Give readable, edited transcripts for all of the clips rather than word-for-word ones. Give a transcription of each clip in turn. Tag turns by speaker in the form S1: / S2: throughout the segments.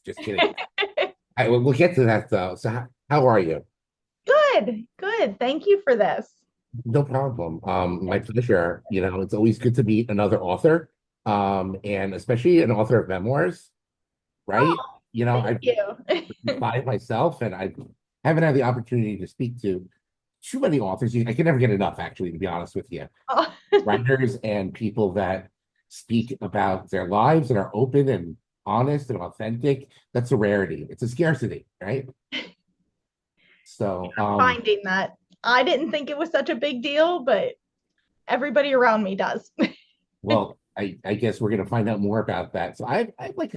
S1: Just kidding. We'll get to that though. So how are you?
S2: Good, good. Thank you for this.
S1: No problem. My pleasure. It's always good to meet another author, and especially an author of memoirs, right?
S2: Oh,
S1: I've
S2: thank you.
S1: written five myself, and I haven't had the opportunity to speak to too many authors. I can never get enough, actually, to be honest with you.
S2: Oh,
S1: Writers and people that speak about their lives and are open and honest and authentic. That's a rarity. It's a scarcity, right? So,
S2: finding that. I didn't think it was such a big deal, but everybody around me does.
S1: well, I guess we're going to find out more about that. So I've like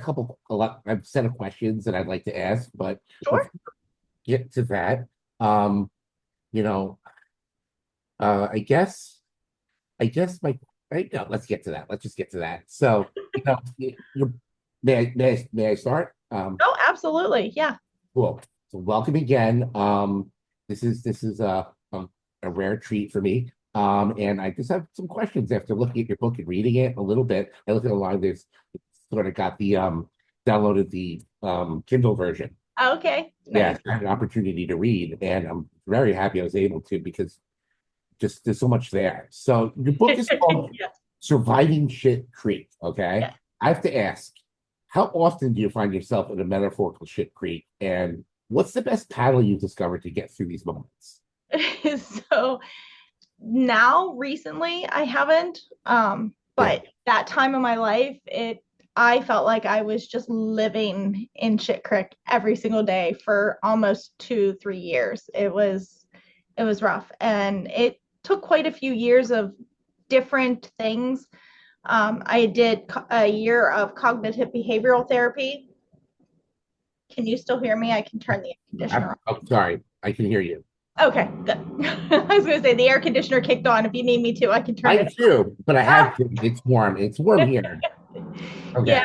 S1: I've set of questions that I'd like to ask, but before
S2: Sure.
S1: we get to that, um, you know, I guess no, let's get to that. Let's just get to that. So, you're, may I start?
S2: Oh, absolutely. Yeah.
S1: Cool. So welcome again. This is a rare treat for me. And I just have some questions after looking at your book and reading it a little bit. I looked at a lot of this, sort of got the downloaded the Kindle version.
S2: Okay.
S1: Yeah,
S2: Nice.
S1: I had an opportunity to read, and I'm very happy I was able to because just there's so much there. So your book is called
S2: Yes.
S1: Surviving Shit Creek. Okay.
S2: Yes.
S1: I have to ask, how often do you find yourself in a metaphorical shit creek? And what's the best paddle you've discovered to get through these moments?
S2: So now recently I haven't
S1: Yeah.
S2: but that time of my life it I felt like I was just living in shit creek every single day for almost 2 3 years. It was rough, and it took quite a few years of different things. I did a year of cognitive behavioral therapy. Can you still hear me? I can turn the air conditioner on.
S1: I'm sorry. I can hear you.
S2: Okay, good. I was going to say the air conditioner kicked on. If you need me to, I can turn
S1: I
S2: it
S1: do, but I
S2: on.
S1: have to. It's warm. It's warm here.
S2: Yeah.
S1: Okay.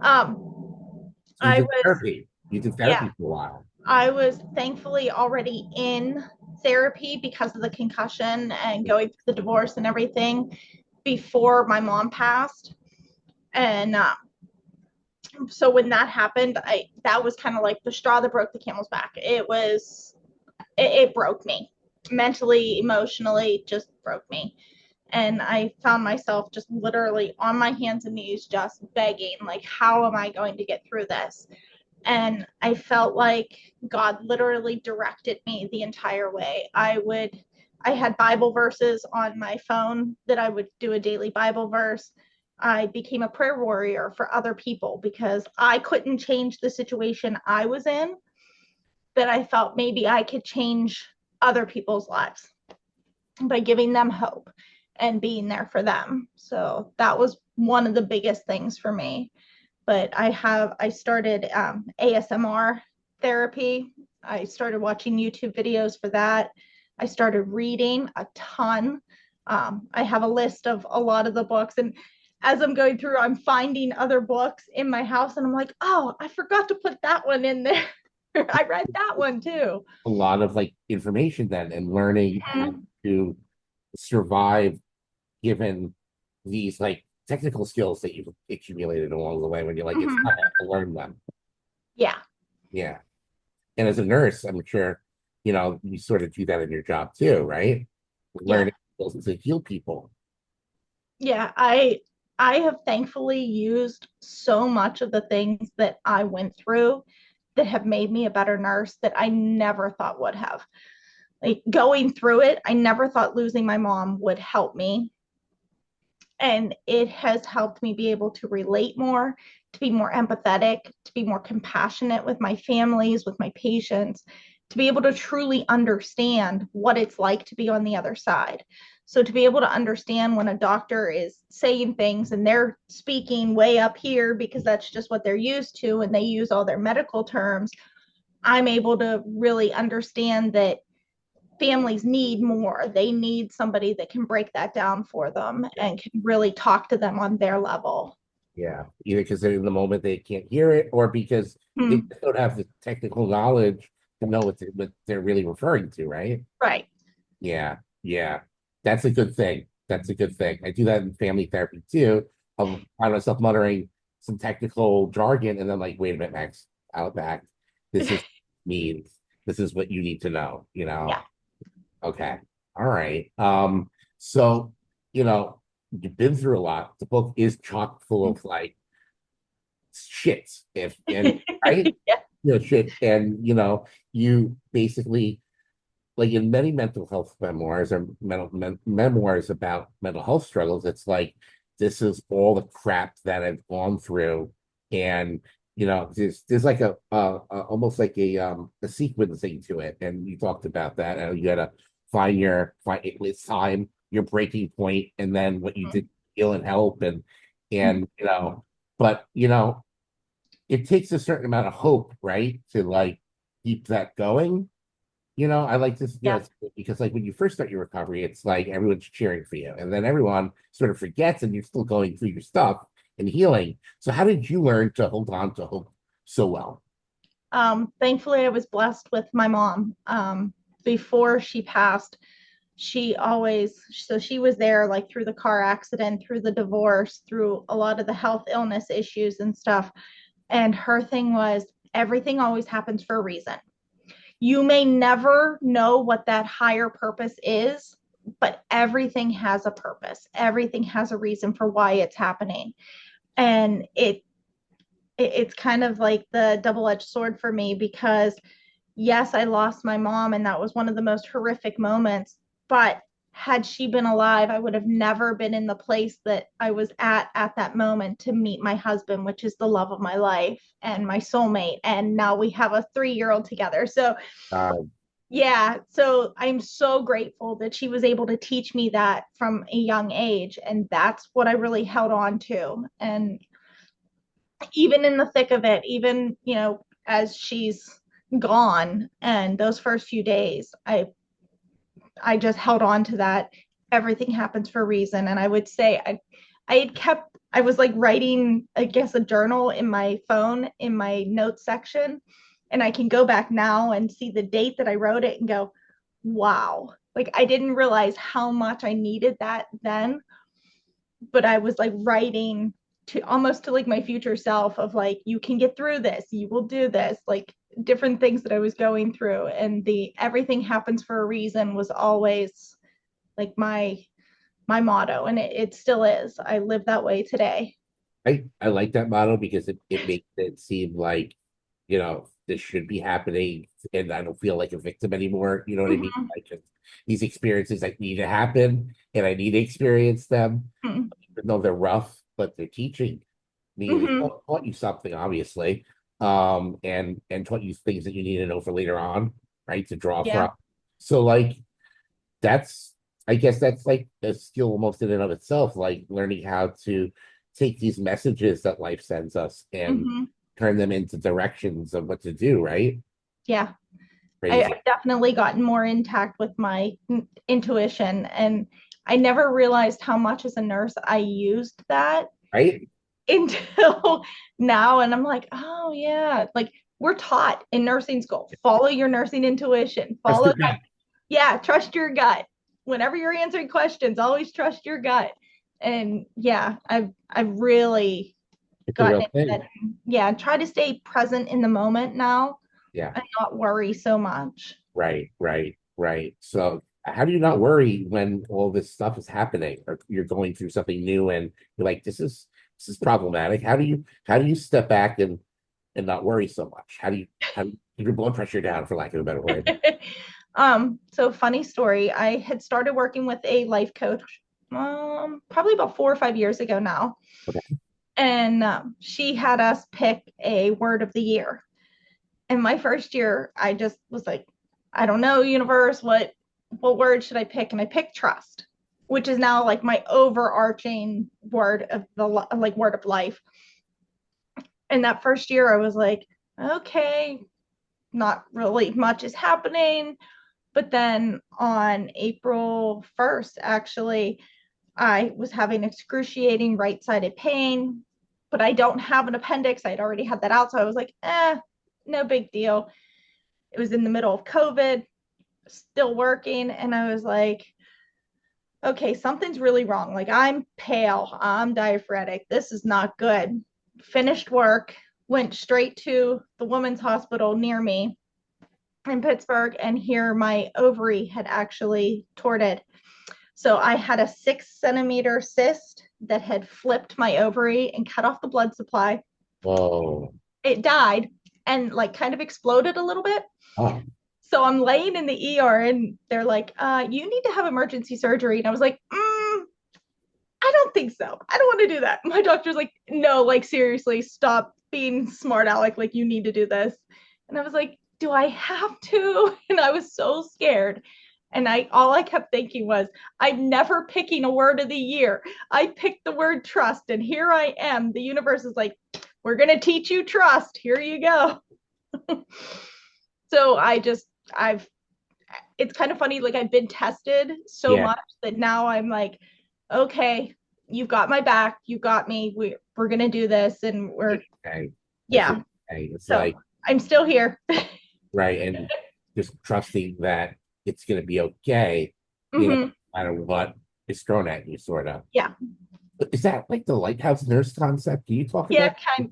S1: So you
S2: I
S1: did
S2: was,
S1: therapy. You did
S2: yeah,
S1: therapy for a while.
S2: I was thankfully already in therapy because of the concussion and going through the divorce and everything before my mom passed. And so when that happened, that was kind of like the straw that broke the camel's back. It broke me mentally, emotionally, just broke me. And I found myself just literally on my hands and knees, just begging, like, how am I going to get through this? And I felt like God literally directed me the entire way. I had Bible verses on my phone that I would do a daily Bible verse. I became a prayer warrior for other people because I couldn't change the situation I was in, but I felt maybe I could change other people's lives by giving them hope and being there for them. So that was one of the biggest things for me. But I started ASMR therapy. I started watching YouTube videos for that. I started reading a ton. I have a list of a lot of the books, and as I'm going through, I'm finding other books in my house, and I'm like, oh, I forgot to put that one in there. I read that one too.
S1: A lot of like information then and learning how
S2: Mhm.
S1: to survive given these like technical skills that you've accumulated along the way when you're like, it's
S2: Mhm.
S1: time to learn them.
S2: Yeah,
S1: Yeah. And as a nurse, I'm sure, you sort of do that in your job too, right?
S2: yeah,
S1: Learning to heal people.
S2: yeah. I have thankfully used so much of the things that I went through that have made me a better nurse that I never thought would have. Like going through it, I never thought losing my mom would help me. And it has helped me be able to relate more, to be more empathetic, to be more compassionate with my families, with my patients, to be able to truly understand what it's like to be on the other side. So, to be able to understand when a doctor is saying things and they're speaking way up here because that's just what they're used to and they use all their medical terms, I'm able to really understand that families need more. They need somebody that can break that down for them
S1: Yeah.
S2: and can really talk to them on their level.
S1: Yeah. Either because in the moment they can't hear it or because they
S2: Hmm.
S1: just don't have the technical knowledge to know what they're really referring to, right?
S2: Right.
S1: Yeah. Yeah. That's a good thing. That's a good thing. I do that in family therapy too. I find myself muttering some technical jargon, and then like, wait a minute, Max, out back. This is means this is what you need to know, you know.
S2: Yeah.
S1: Okay. All right. So, you know, you've been through a lot. The book is chock full of like shit, if and right,
S2: Yeah.
S1: shit, and you basically, like, in many mental health memoirs or memoirs about mental health struggles, it's like this is all the crap that I've gone through, and there's like almost like a sequencing to it, and you talked about that, and you got to find it's time, your breaking point, and then what you did to heal and help, and but it takes a certain amount of hope, right, to like keep that going. I like this,
S2: Yeah.
S1: because like when you first start your recovery, it's like everyone's cheering for you, and then everyone sort of forgets, and you're still going through your stuff and healing. So how did you learn to hold on to hope so well?
S2: Thankfully, I was blessed with my mom. Before she passed, so she was there like through the car accident, through the divorce, through a lot of the health illness issues and stuff. And her thing was everything always happens for a reason. You may never know what that higher purpose is, but everything has a purpose. Everything has a reason for why it's happening. And it's kind of like the double-edged sword for me because yes, I lost my mom and that was one of the most horrific moments, but had she been alive, I would have never been in the place that I was at that moment to meet my husband, which is the love of my life and my soulmate. And now we have a 3-year old together. So
S1: Uh,
S2: yeah, so I'm so grateful that she was able to teach me that from a young age. And that's what I really held on to. And even in the thick of it, even, as she's gone and those first few days, I just held on to that. Everything happens for a reason. And I would say I was like writing, I guess, a journal in my phone in my notes section. And I can go back now and see the date that I wrote it and go, wow. Like I didn't realize how much I needed that then, but I was like writing to almost to like my future self of like, you can get through this, you will do this, like different things that I was going through. And the everything happens for a reason was always like my motto. And it still is. I live that way today.
S1: I like that model because it makes it seem like, this should be happening, and I don't feel like a victim anymore. You know what I mean?
S2: Mm-hmm.
S1: Like, these experiences like need to happen, and I need to experience them, even though they're rough, but they're teaching me. They
S2: Mm-hmm.
S1: taught you something, obviously, and taught you things that you need to know for later on, right? To draw
S2: Yeah.
S1: from. So, like, that's, I guess that's like a skill almost in and of itself, like learning how to take these messages that life sends us and
S2: Mm-hmm.
S1: turn them into directions of what to do, right?
S2: Yeah.
S1: Crazy,
S2: I've definitely gotten more intact with my intuition. And I never realized how much as a nurse I used that
S1: right?
S2: until now. And I'm like, oh, yeah. Like we're taught in nursing school, follow your nursing intuition,
S1: Trust
S2: follow
S1: your
S2: that.
S1: gut.
S2: Yeah, trust your gut. Whenever you're answering questions, always trust your gut. And yeah, I've really
S1: It's a
S2: gotten
S1: real
S2: into that.
S1: thing.
S2: Yeah, try to stay present in the moment now
S1: Yeah,
S2: and not worry so much.
S1: right, right, right. So how do you not worry when all this stuff is happening, or you're going through something new and you're like, this is problematic? How do you step back and not worry so much? How do you keep your blood pressure down, for lack of a better word?
S2: So funny story. I had started working with a life coach probably about 4 or 5 years ago now.
S1: Okay.
S2: And she had us pick a word of the year. And my first year, I just was like, I don't know, universe, what word should I pick? And I picked trust, which is now like my overarching word of the like word of life. And that first year, I was like, okay, not really much is happening. But then on April 1st, actually, I was having excruciating right sided pain, but I don't have an appendix. I'd already had that out. So I was like, no big deal. It was in the middle of COVID, still working. And I was like, okay, something's really wrong. Like I'm pale, I'm diaphoretic. This is not good. finished work, went straight to the women's hospital near me in Pittsburgh, and here my ovary had actually torted. So I had a 6 centimeter cyst that had flipped my ovary and cut off the blood supply.
S1: Whoa.
S2: It died and like kind of exploded a little bit.
S1: Oh,
S2: So I'm laying in the ER and they're like, you need to have emergency surgery. And I was like, I don't think so. I don't want to do that. My doctor's like, no, like seriously, stop being smart aleck. Like you need to do this. And I was like, do I have to? And I was so scared. And all I kept thinking was, I'm never picking a word of the year. I picked the word trust, and here I am. The universe is like, we're gonna teach you trust. Here you go. So I've it's kind of funny, like I've been tested so
S1: yeah.
S2: much that now I'm like, okay, you've got my back, you got me. We're gonna do this, and we're
S1: Okay. That's
S2: yeah.
S1: okay. It's
S2: So
S1: like,
S2: I'm still here.
S1: right. And just trusting that it's going to be okay, no
S2: Hmm.
S1: matter what is thrown at you, sort of.
S2: Yeah,
S1: Is that like the lighthouse nurse concept? Can you talk
S2: yeah,
S1: about
S2: kind.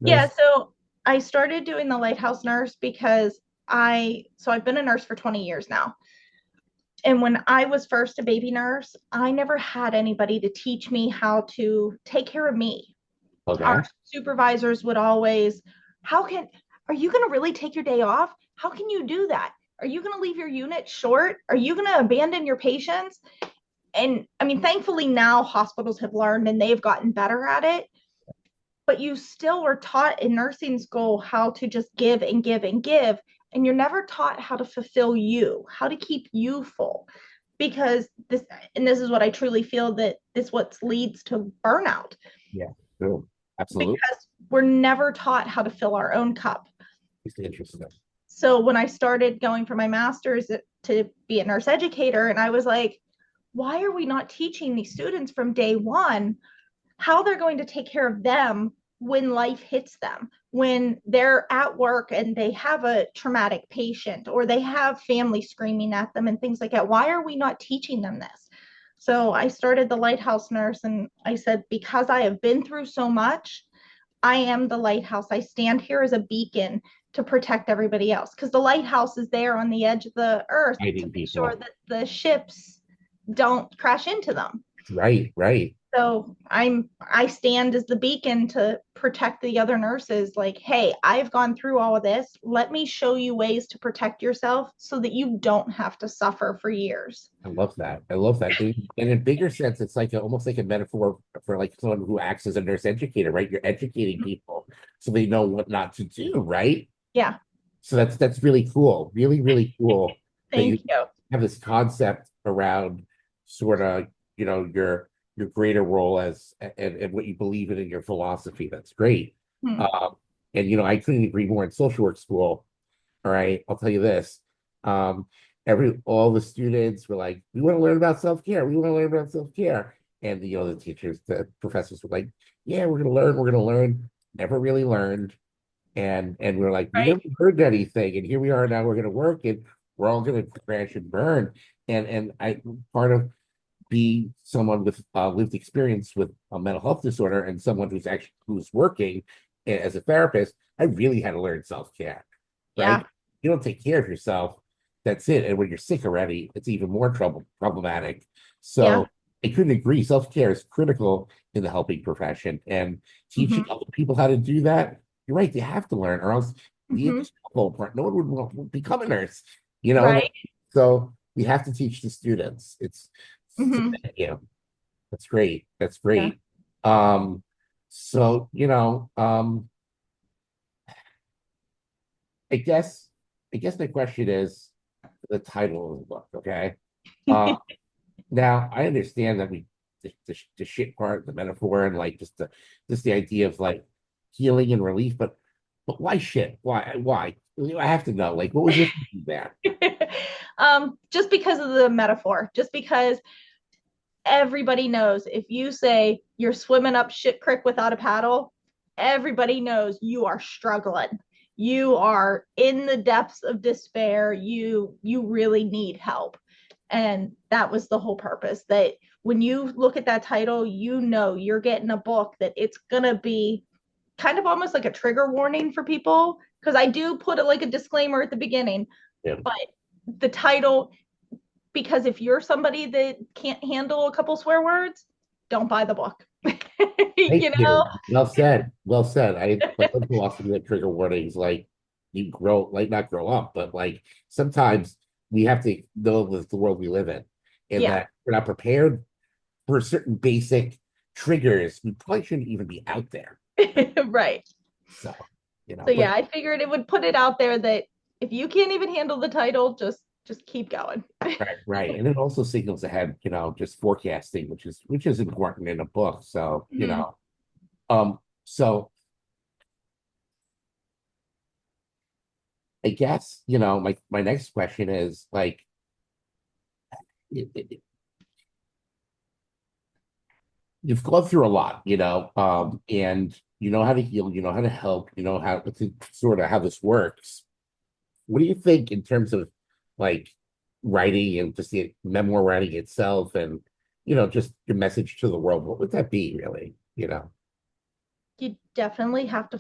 S2: Yeah,
S1: nurse?
S2: so I started doing the lighthouse nurse because I've been a nurse for 20 years now. And when I was first a baby nurse, I never had anybody to teach me how to take care of me. Our
S1: Okay.
S2: supervisors would always, how can, are you going to really take your day off? How can you do that? Are you going to leave your unit short? Are you going to abandon your patients? And I mean, thankfully now hospitals have learned and they've gotten better at it, but you still are taught in nursing school how to just give and give and give. And you're never taught how to fulfill you, how to keep you full. Because this is what I truly feel, that this what leads to burnout,
S1: Yeah. True. Absolutely.
S2: because we're never taught how to fill our own cup.
S1: It's interesting.
S2: So when I started going for my master's to be a nurse educator, and I was like, why are we not teaching these students from day one how they're going to take care of them when life hits them, when they're at work and they have a traumatic patient or they have family screaming at them and things like that? Why are we not teaching them this? So I started the lighthouse nurse, and I said, because I have been through so much, I am the lighthouse. I stand here as a beacon to protect everybody else, because the lighthouse is there on the edge of the earth to
S1: Guiding
S2: make sure
S1: people.
S2: that the ships don't crash into them.
S1: Right. Right.
S2: So I stand as the beacon to protect the other nurses. Like, hey, I've gone through all of this. Let me show you ways to protect yourself so that you don't have to suffer for years.
S1: I love that. I love that. And in a bigger sense, it's like almost like a metaphor for like someone who acts as a nurse educator, right? You're educating people so they know what not to do, right?
S2: Yeah.
S1: So that's really cool. Really, really cool that
S2: Thank
S1: you
S2: you.
S1: have this concept around sort of, your greater role as and what you believe in your philosophy. That's great.
S2: Hmm.
S1: Um, and I couldn't agree more in social work school. All right, I'll tell you this. Um, all the students were like, we want to learn about self-care. We want to learn about self-care. And the teachers, the professors were like, yeah, we're gonna learn. Never really learned. And we're like, we
S2: Right.
S1: never heard anything. And here we are now, we're gonna work and we're all gonna crash and burn. And I part of being someone with lived experience with a mental health disorder and someone who's working as a therapist, I really had to learn self-care, right?
S2: Yeah.
S1: You don't take care of yourself, that's it. And when you're sick already, it's even more problematic.
S2: Yeah.
S1: So I couldn't agree. Self-care is critical in the helping profession, and teaching
S2: Hmm.
S1: other people how to do that. You're right; they have to learn, or else the
S2: Hmm.
S1: industry will fall apart. No one would become a nurse, you know.
S2: Right.
S1: So we have to teach the students. It's
S2: Hmm.
S1: that's great. That's
S2: Yeah.
S1: great. Um, so I guess I guess my question is the title of the book, okay? Uh, now I understand that the shit part, the metaphor, and like just the idea of like healing and relief, but why shit? Why? I have to know. Like, what was your thinking there?
S2: Just because of the metaphor, just because everybody knows if you say you're swimming up shit creek without a paddle, everybody knows you are struggling. You are in the depths of despair. You really need help. And that was the whole purpose, that when you look at that title, you know you're getting a book that it's going to be kind of almost like a trigger warning for people, because I do put it like a disclaimer at the beginning,
S1: Yeah.
S2: but the title, because if you're somebody that can't handle a couple swear words, don't buy the book.
S1: Thank
S2: You know?
S1: you. Well said. Well said. My husband lost me with trigger warnings like you grow like not grow up, but like sometimes we have to know the world we live in and
S2: Yeah.
S1: that we're not prepared for certain basic triggers. We probably shouldn't even be out there.
S2: Right.
S1: So,
S2: So
S1: but
S2: yeah, I figured it would put it out there that if you can't even handle the title, just keep going.
S1: right, right. And it also signals ahead, just forecasting, which is important in a book. So,
S2: Mhm.
S1: so I guess, my next question is like it, it, you've gone through a lot, and you know how to heal, you know how to help, you know how to sort of how this works. What do you think in terms of like writing and just the memoir writing itself and just your message to the world? What would that be really?
S2: You definitely have to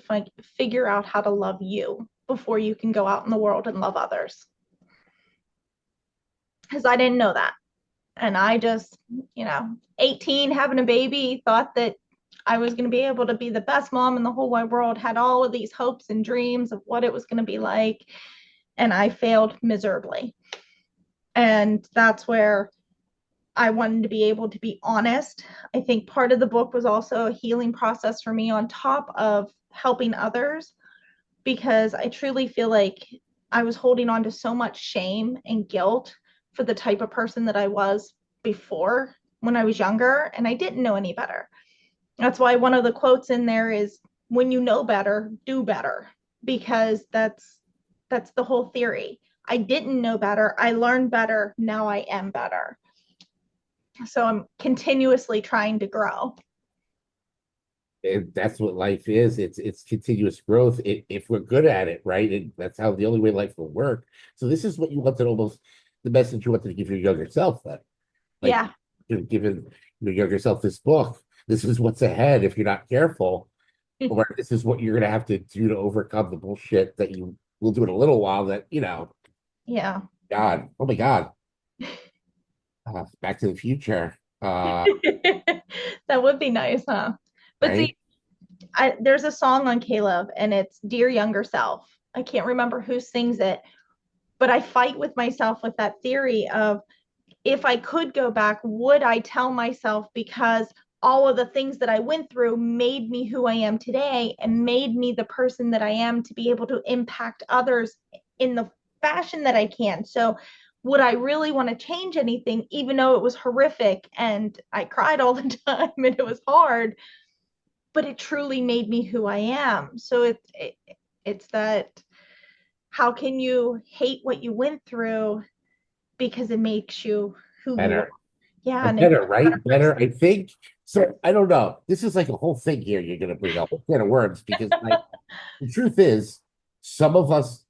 S2: figure out how to love you before you can go out in the world and love others. Because I didn't know that. And I just, 18, having a baby, thought that I was going to be able to be the best mom in the whole wide world, had all of these hopes and dreams of what it was going to be like. And I failed miserably. And that's where I wanted to be able to be honest. I think part of the book was also a healing process for me on top of helping others, because I truly feel like I was holding on to so much shame and guilt for the type of person that I was before when I was younger, and I didn't know any better. That's why one of the quotes in there is, when you know better, do better, because that's the whole theory. I didn't know better, I learned better, now I am better. So I'm continuously trying to grow.
S1: And that's what life is. It's continuous growth if we're good at it, right? And that's how the only way life will work. So this is what you wanted almost the message you wanted to give your younger self then. Like
S2: Yeah.
S1: giving your younger self this book. This is what's ahead if you're not careful, or this is what you're gonna have to do to overcome the bullshit that you will do in a little while that,
S2: Yeah.
S1: God, oh my God. Back to the Future.
S2: That would be nice, huh? But see,
S1: Right?
S2: there's a song on Caleb, and it's Dear Younger Self. I can't remember who sings it, but I fight with myself with that theory of, if I could go back, would I tell myself, because all of the things that I went through made me who I am today and made me the person that I am to be able to impact others in the fashion that I can. So would I really want to change anything, even though it was horrific and I cried all the time and it was hard, but it truly made me who I am. So it's that, how can you hate what you went through because it makes you who you are?
S1: Better.
S2: Yeah, and it
S1: Better,
S2: makes you a better
S1: right?
S2: person.
S1: Better, I think. So I don't know. This is like a whole thing here you're gonna bring up, a can of worms, because like the truth is, some of us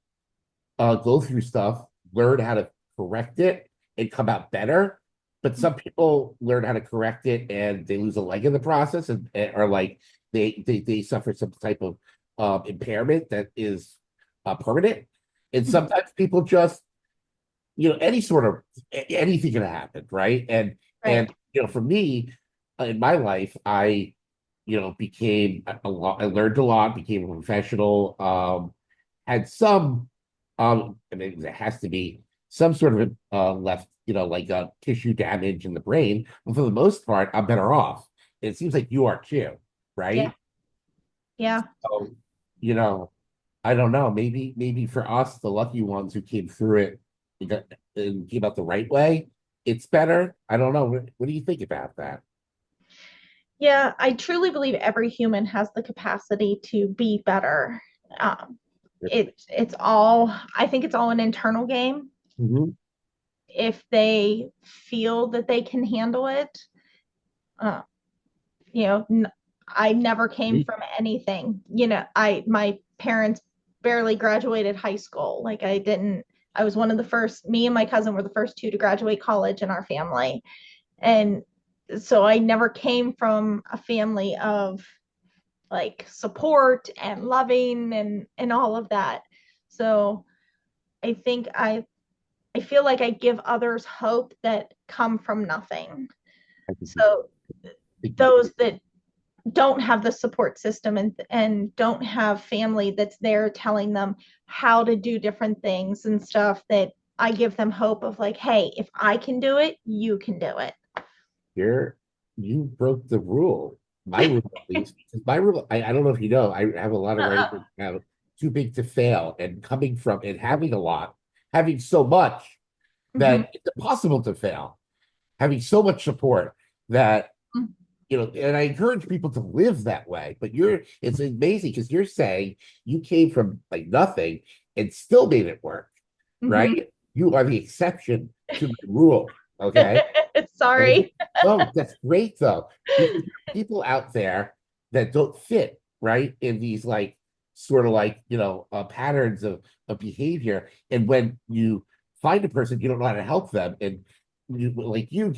S1: go through stuff, learn how to correct it, and come out better. But some people learn how to correct it and they lose a leg in the process, and are like they suffer some type of impairment that is permanent. And sometimes people just any sort of anything can happen, right? And
S2: Right.
S1: for me, in my life, I became a lot. I learned a lot, became a professional. Had some, I mean, there has to be some sort of left, like tissue damage in the brain. But for the most part, I'm better off. It seems like you are too,
S2: Yeah.
S1: right?
S2: Yeah.
S1: So, you know, I don't know. Maybe for us, the lucky ones who came through it and came out the right way, it's better. I don't know. What do you think about that?
S2: Yeah. I truly believe every human has the capacity to be better. Um, it's all, I think it's all an internal game.
S1: Mhm.
S2: If they feel that they can handle it, uh, you know, I never came from anything. My parents barely graduated high school. Like I didn't, I was one of the first, me and my cousin were the first two to graduate college in our family. And so I never came from a family of like support and loving and all of that. So I think I feel like I give others hope that come from nothing.
S1: I think you,
S2: So
S1: think you,
S2: those that don't have the support system and don't have family that's there telling them how to do different things and stuff, that I give them hope of like, hey, if I can do it, you can do it.
S1: you're, you broke the rule. My rule, at least, because my rule, I don't know if you know, I have a lot of
S2: Uh-uh.
S1: writing about too big to fail and coming from and having a lot, having so much
S2: Mm-hmm.
S1: that it's impossible to fail, having so much support that, and I encourage people to live that way. But it's amazing because you're saying you came from like nothing and still made it work,
S2: Mm-hmm.
S1: right? You are the exception to the rule. Okay.
S2: Sorry.
S1: No, that's great though, because there are people out there that don't fit, right, in these like sort of like, patterns of behavior. And when you find a person, you don't know how to help them. And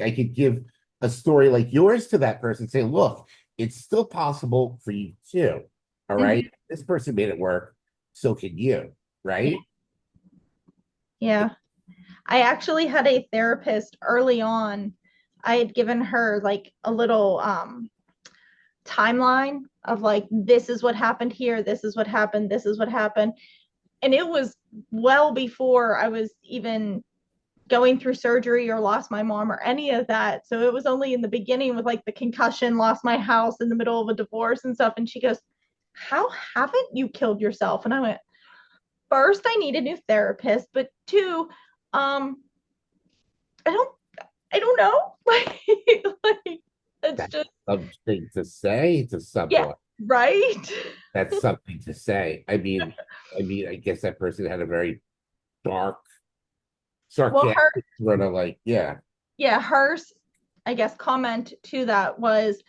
S1: I could give a story like yours to that person, say, look, it's still possible for you too. All right.
S2: Mm-hmm.
S1: This person made it work, so can you,
S2: Yeah.
S1: right?
S2: Yeah. I actually had a therapist early on. I had given her like a little timeline of like, this is what happened here, this is what happened, this is what happened. And it was well before I was even going through surgery or lost my mom or any of that. So it was only in the beginning with like the concussion, lost my house in the middle of a divorce and stuff. And she goes, how haven't you killed yourself? And I went, first, I need a new therapist, but two, um, I don't I don't know. Like it's
S1: That's
S2: just
S1: something to say to
S2: yeah,
S1: someone.
S2: right.
S1: That's something to say. I guess that person had a very dark,
S2: Well, her
S1: sarcastic sort of like, yeah.
S2: yeah, hers I guess comment to that was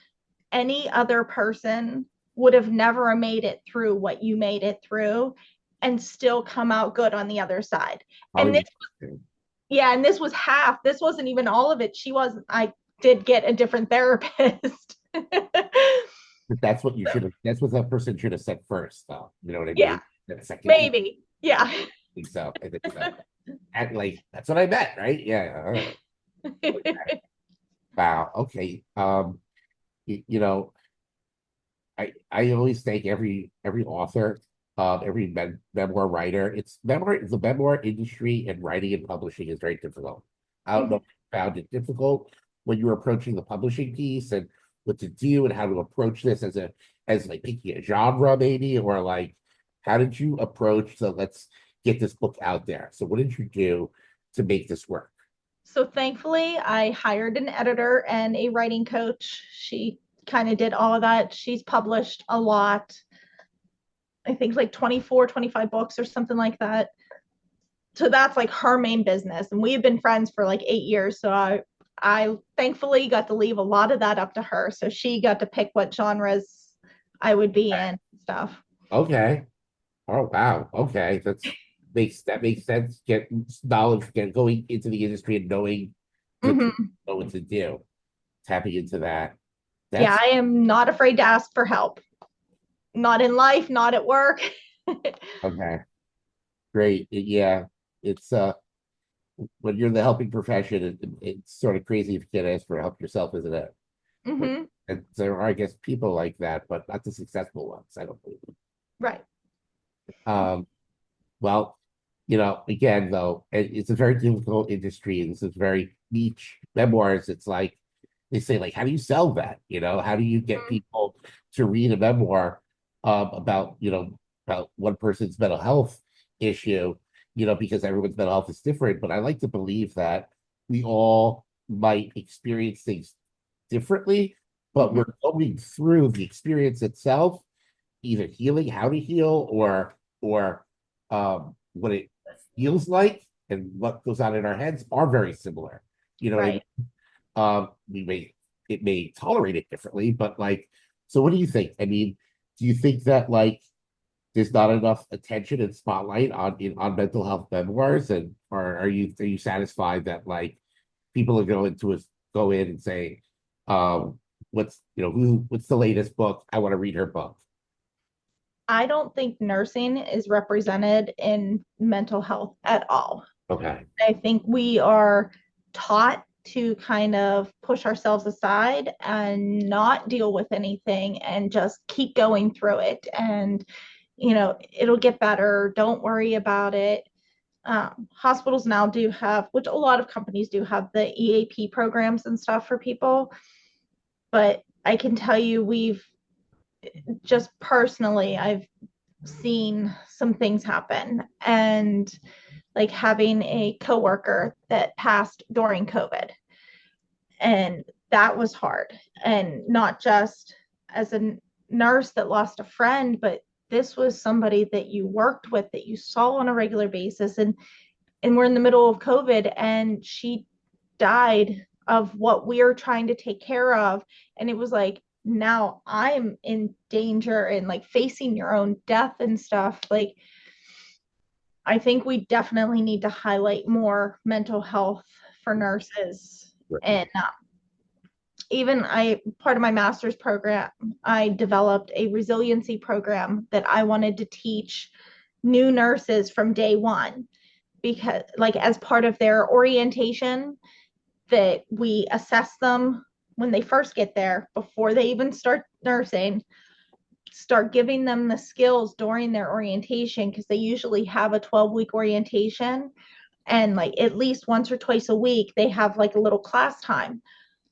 S2: any other person would have never made it through what you made it through and still come out good on the other side. And this,
S1: Probably,
S2: yeah, and this was half. This wasn't even all of it. She wasn't, I did get a different therapist.
S1: but that's what you should have. That's what that person should have said first, though. You know what I
S2: Yeah,
S1: mean? That second, I
S2: maybe. Yeah.
S1: think so. I think so. And like that's what I meant, right? Yeah. Wow. Okay. You know, I always thank every author, every memoir writer. The memoir industry and writing and publishing is very difficult. I don't know if you found it difficult when you were approaching the publishing piece and what to do and how to approach this as like picking a genre maybe, or like how did you approach the let's get this book out there? So what did you do to make this work?
S2: So thankfully, I hired an editor and a writing coach. She kind of did all of that. She's published a lot. I think like 24, 25 books or something like that. So that's like her main business. And we've been friends for like 8 years. So I thankfully got to leave a lot of that up to her. So she got to pick what genres I would be in and stuff.
S1: Okay. Oh wow. Okay. That makes sense. Get knowledge, get going into the industry and knowing the
S2: Mm-hmm.
S1: know what to do. Tapping into that.
S2: Yeah,
S1: That's
S2: I am not afraid to ask for help. Not in life, not at work.
S1: okay. Great. Yeah. It's when you're in the helping profession, it's sort of crazy if you can't ask for help yourself, isn't it? But
S2: Mm-hmm.
S1: and there are, I guess, people like that, but not the successful ones, I don't believe.
S2: Right.
S1: Um, well, again, though, it's a very difficult industry, and this is very niche memoirs. It's like they say, like, how do you sell that? How do you get people to read a memoir about, about one person's mental health issue, because everyone's mental health is different. But I like to believe that we all might experience things differently, but
S2: Mm-hmm.
S1: we're going through the experience itself, either healing, how to heal, or what it feels like and what goes on in our heads are very similar. You know what I mean?
S2: Right.
S1: We may it may tolerate it differently, but like, so what do you think? I mean, do you think that like there's not enough attention and spotlight on mental health memoirs, and or are you satisfied that like people are going to us go in and say, what's the latest book? I want to read her book.
S2: I don't think nursing is represented in mental health at all.
S1: Okay.
S2: I think we are taught to kind of push ourselves aside and not deal with anything and just keep going through it. And, it'll get better. Don't worry about it. Hospitals now do have, which a lot of companies do have, the EAP programs and stuff for people. But I can tell you, we've just personally, I've seen some things happen. And like having a coworker that passed during COVID, and that was hard. And not just as a nurse that lost a friend, but this was somebody that you worked with, that you saw on a regular basis, and we're in the middle of COVID, and she died of what we're trying to take care of. And it was like, now I'm in danger and like facing your own death and stuff. Like, I think we definitely need to highlight more mental health for nurses.
S1: Right.
S2: And even part of my master's program, I developed a resiliency program that I wanted to teach new nurses from day one, because like as part of their orientation, that we assess them when they first get there before they even start nursing, start giving them the skills during their orientation, because they usually have a 12-week orientation, and like at least once or twice a week they have like a little class time.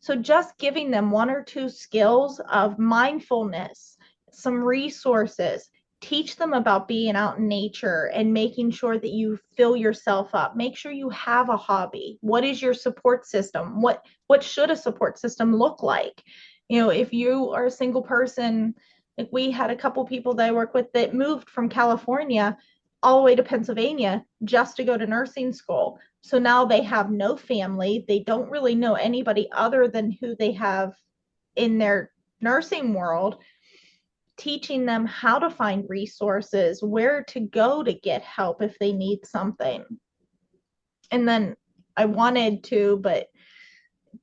S2: So just giving them one or two skills of mindfulness, some resources, teach them about being out in nature and making sure that you fill yourself up. Make sure you have a hobby. What is your support system? What should a support system look like? If you are a single person, like we had a couple people that I work with that moved from California all the way to Pennsylvania just to go to nursing school. So now they have no family. They don't really know anybody other than who they have in their nursing world, teaching them how to find resources, where to go to get help if they need something. And then I wanted to, but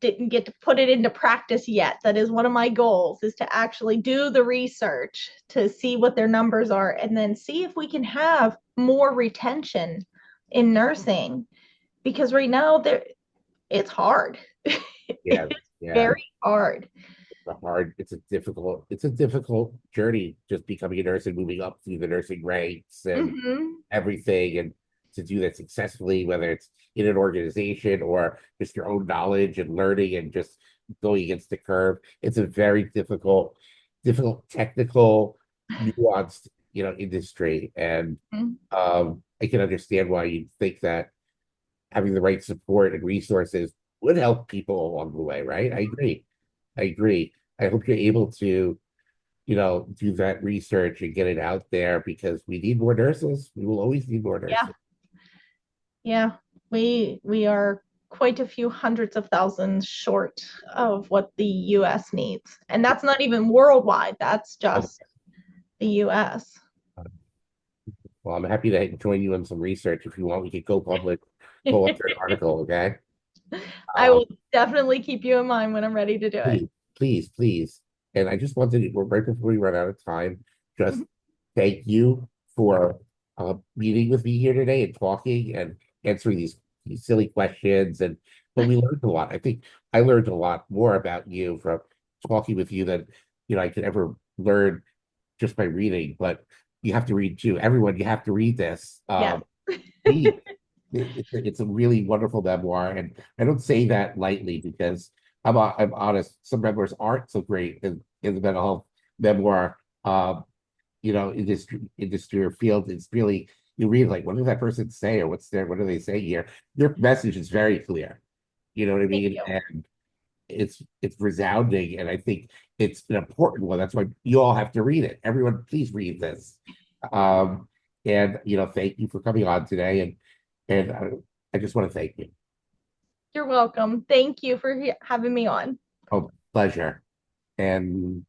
S2: didn't get to put it into practice yet. That is one of my goals, is to actually do the research to see what their numbers are, and then see if we can have more retention in nursing, because right now it's hard.
S1: Yeah.
S2: It's
S1: Yeah.
S2: very hard.
S1: It's a difficult journey, just becoming a nurse and moving up through the nursing ranks and
S2: Mm-hmm.
S1: everything. And to do that successfully, whether it's in an organization or just your own knowledge and learning and just going against the curve, it's a very difficult, technical, nuanced, industry. And I can understand why you think that having the right support and resources would help people along the way, right? I agree. I agree. I hope you're able to, do that research and get it out there, because we need more nurses. We will always need more
S2: Yeah,
S1: nurses.
S2: yeah. We are quite a few hundreds of thousands short of what the US needs. And that's not even worldwide. That's
S1: Okay.
S2: just the US.
S1: Well, I'm happy to join you in some research. If you want, we could go public, pull up an article, okay?
S2: I
S1: Um,
S2: will definitely keep you in mind when I'm ready to do it.
S1: please, please, please. And I just wanted to, right before we run out of time, just thank you for meeting with me here today and talking and answering these silly questions. But we learned a lot. I think I learned a lot more about you from talking with you than I could ever learn just by reading. But you have to read too. Everyone, you have to read this.
S2: Yes.
S1: Read. It's a really wonderful memoir, and I don't say that lightly, because I'm honest. Some memoirs aren't so great in the mental health memoir. Industry or field. It's really, you read like, what did that person say, or what do they say here? Your message is very clear. You know what I
S2: Thank
S1: mean?
S2: you.
S1: And it's resounding, and I think it's an important one. That's why you all have to read it. Everyone, please read this. Um, and thank you for coming on today, and I just want to thank you.
S2: You're welcome. Thank you for having me on.
S1: Oh, pleasure. And